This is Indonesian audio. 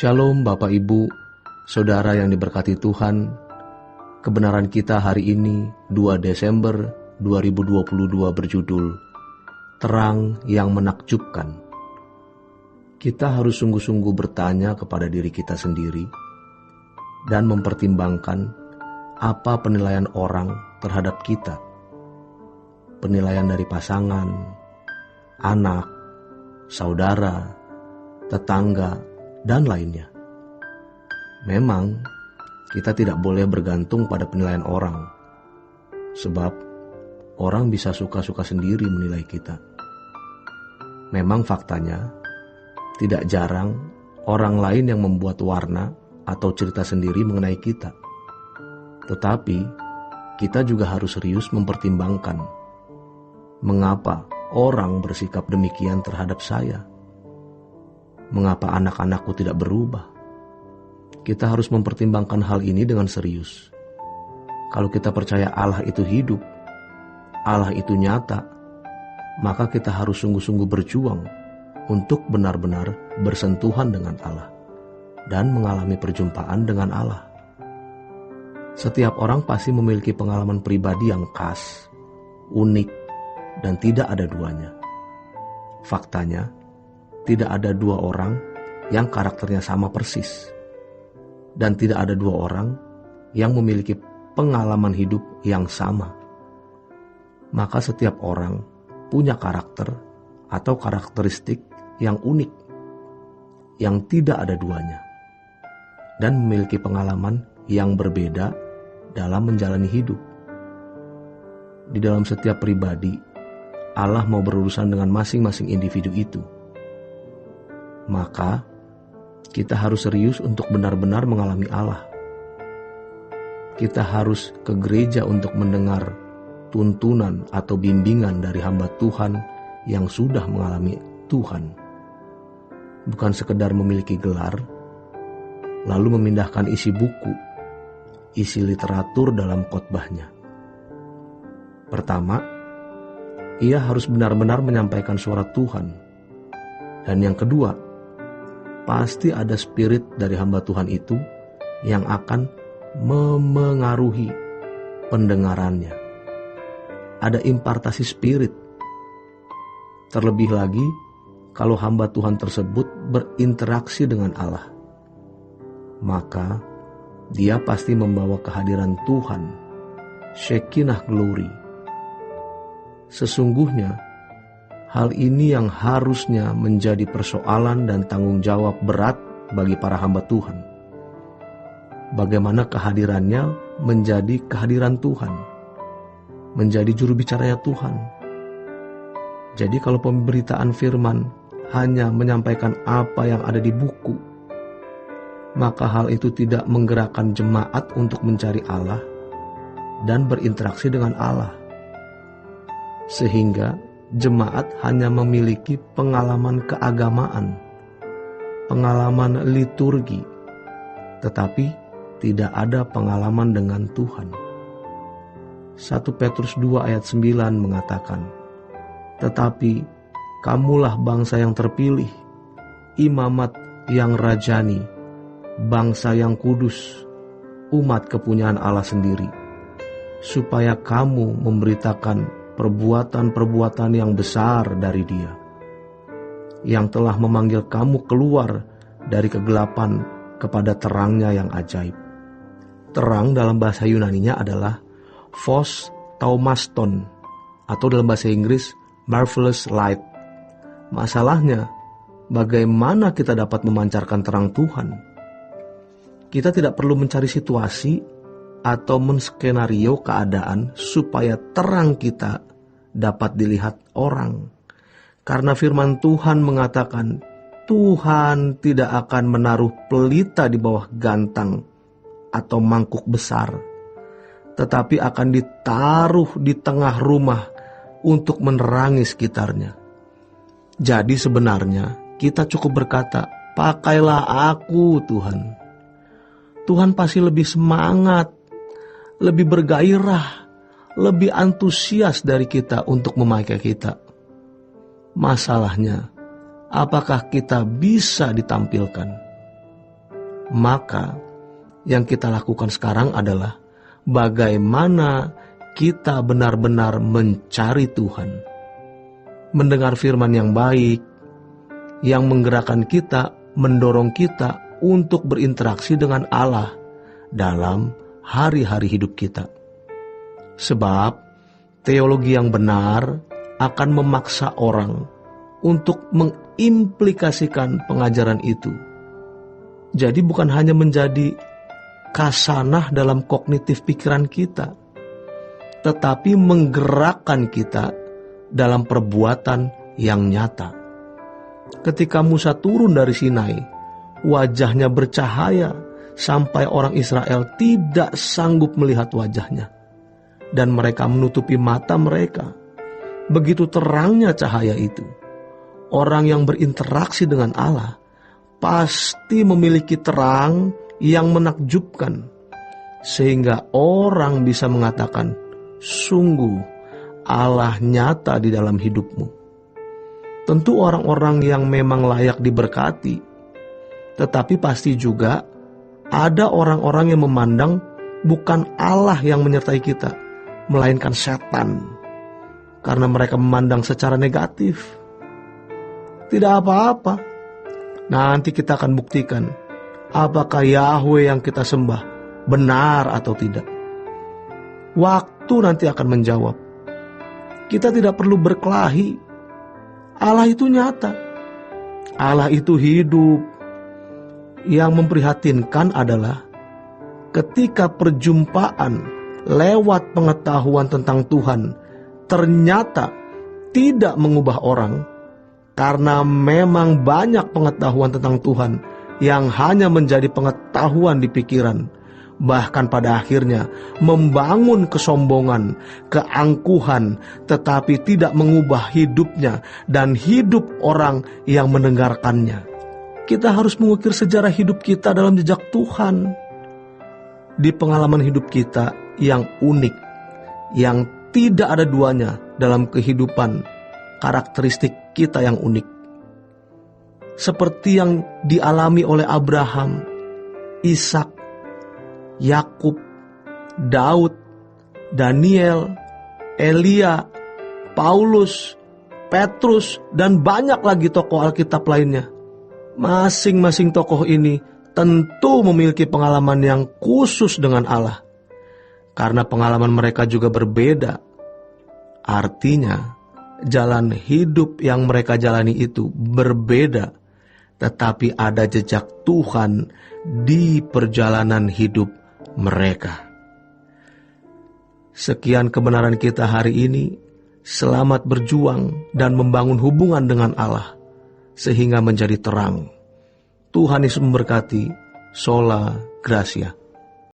Shalom Bapak Ibu, Saudara yang diberkati Tuhan. Kebenaran kita hari ini 2 Desember 2022 berjudul Terang yang Menakjubkan. Kita harus sungguh-sungguh bertanya kepada diri kita sendiri dan mempertimbangkan apa penilaian orang terhadap kita. Penilaian dari pasangan, anak, saudara, tetangga, dan lainnya. Memang kita tidak boleh bergantung pada penilaian orang, sebab orang bisa suka-suka sendiri menilai kita. Memang faktanya, tidak jarang orang lain yang membuat warna atau cerita sendiri mengenai kita. Tetapi, kita juga harus serius mempertimbangkan mengapa orang bersikap demikian terhadap saya. Mengapa anak-anakku tidak berubah? Kita harus mempertimbangkan hal ini dengan serius. Kalau kita percaya Allah itu hidup, Allah itu nyata, maka kita harus sungguh-sungguh berjuang untuk benar-benar bersentuhan dengan Allah dan mengalami perjumpaan dengan Allah. Setiap orang pasti memiliki pengalaman pribadi yang khas, unik, dan tidak ada duanya. Faktanya, tidak ada dua orang yang karakternya sama persis. Dan tidak ada dua orang yang memiliki pengalaman hidup yang sama. Maka setiap orang punya karakter atau karakteristik yang unik, yang tidak ada duanya. Dan memiliki pengalaman yang berbeda dalam menjalani hidup. Di dalam setiap pribadi, Allah mau berurusan dengan masing-masing individu itu. Maka, kita harus serius untuk benar-benar mengalami Allah. Kita harus ke gereja untuk mendengar tuntunan atau bimbingan dari hamba Tuhan yang sudah mengalami Tuhan. Bukan sekedar memiliki gelar, lalu memindahkan isi buku, isi literatur dalam khotbahnya. Pertama, ia harus benar-benar menyampaikan suara Tuhan. Dan yang kedua, pasti ada spirit dari hamba Tuhan itu yang akan memengaruhi pendengarannya. Ada impartasi spirit. Terlebih lagi, kalau hamba Tuhan tersebut berinteraksi dengan Allah, maka dia pasti membawa kehadiran Tuhan, Shekinah glory. Sesungguhnya, hal ini yang harusnya menjadi persoalan dan tanggung jawab berat bagi para hamba Tuhan. Bagaimana kehadirannya menjadi kehadiran Tuhan, menjadi juru bicaranya Tuhan. Jadi kalau pemberitaan firman hanya menyampaikan apa yang ada di buku, maka hal itu tidak menggerakkan jemaat untuk mencari Allah dan berinteraksi dengan Allah. Sehingga jemaat hanya memiliki pengalaman keagamaan, pengalaman liturgi, tetapi tidak ada pengalaman dengan Tuhan. 1 Petrus 2 ayat 9 mengatakan, "Tetapi kamulah bangsa yang terpilih, imamat yang rajani, bangsa yang kudus, umat kepunyaan Allah sendiri, supaya kamu memberitakan perbuatan-perbuatan yang besar dari Dia, yang telah memanggil kamu keluar dari kegelapan kepada terangnya yang ajaib." Terang dalam bahasa Yunaninya adalah phos taumaston, atau dalam bahasa Inggris marvelous light. Masalahnya, bagaimana kita dapat memancarkan terang Tuhan? Kita tidak perlu mencari situasi atau menskenario keadaan supaya terang kita dapat dilihat orang. Karena firman Tuhan mengatakan, Tuhan tidak akan menaruh pelita di bawah gantang atau mangkuk besar, tetapi akan ditaruh di tengah rumah untuk menerangi sekitarnya. Jadi sebenarnya kita cukup berkata, "Pakailah aku, Tuhan." Tuhan pasti lebih semangat, lebih bergairah, lebih antusias dari kita untuk memakai kita. Masalahnya, apakah kita bisa ditampilkan? Maka yang kita lakukan sekarang adalah bagaimana kita benar-benar mencari Tuhan, mendengar firman yang baik, yang menggerakkan kita, mendorong kita untuk berinteraksi dengan Allah dalam hari-hari hidup kita. Sebab teologi yang benar akan memaksa orang untuk mengimplikasikan pengajaran itu. Jadi bukan hanya menjadi kasanah dalam kognitif pikiran kita, tetapi menggerakkan kita dalam perbuatan yang nyata. Ketika Musa turun dari Sinai, wajahnya bercahaya sampai orang Israel tidak sanggup melihat wajahnya, dan mereka menutupi mata mereka. Begitu terangnya cahaya itu, orang yang berinteraksi dengan Allah pasti memiliki terang yang menakjubkan, sehingga orang bisa mengatakan, sungguh Allah nyata di dalam hidupmu. Tentu orang-orang yang memang layak diberkati, tetapi pasti juga ada orang-orang yang memandang bukan Allah yang menyertai kita, melainkan setan, karena mereka memandang secara negatif. Tidak apa-apa, nanti kita akan buktikan apakah Yahweh yang kita sembah benar atau tidak. Waktu nanti akan menjawab. Kita tidak perlu berkelahi. Allah itu nyata, Allah itu hidup. Yang memprihatinkan adalah ketika perjumpaan lewat pengetahuan tentang Tuhan ternyata tidak mengubah orang, karena memang banyak pengetahuan tentang Tuhan yang hanya menjadi pengetahuan di pikiran, bahkan pada akhirnya membangun kesombongan, keangkuhan, tetapi tidak mengubah hidupnya dan hidup orang yang mendengarkannya. Kita harus mengukir sejarah hidup kita dalam jejak Tuhan. Di pengalaman hidup kita yang unik, yang tidak ada duanya dalam kehidupan, karakteristik kita yang unik. Seperti yang dialami oleh Abraham, Ishak, Yakub, Daud, Daniel, Elia, Paulus, Petrus, dan banyak lagi tokoh Alkitab lainnya. Masing-masing tokoh ini tentu memiliki pengalaman yang khusus dengan Allah, karena pengalaman mereka juga berbeda. Artinya, jalan hidup yang mereka jalani itu berbeda, tetapi ada jejak Tuhan di perjalanan hidup mereka. Sekian kebenaran kita hari ini. Selamat berjuang dan membangun hubungan dengan Allah sehingga menjadi terang. Tuhan Yesus memberkati. Sola Gracia.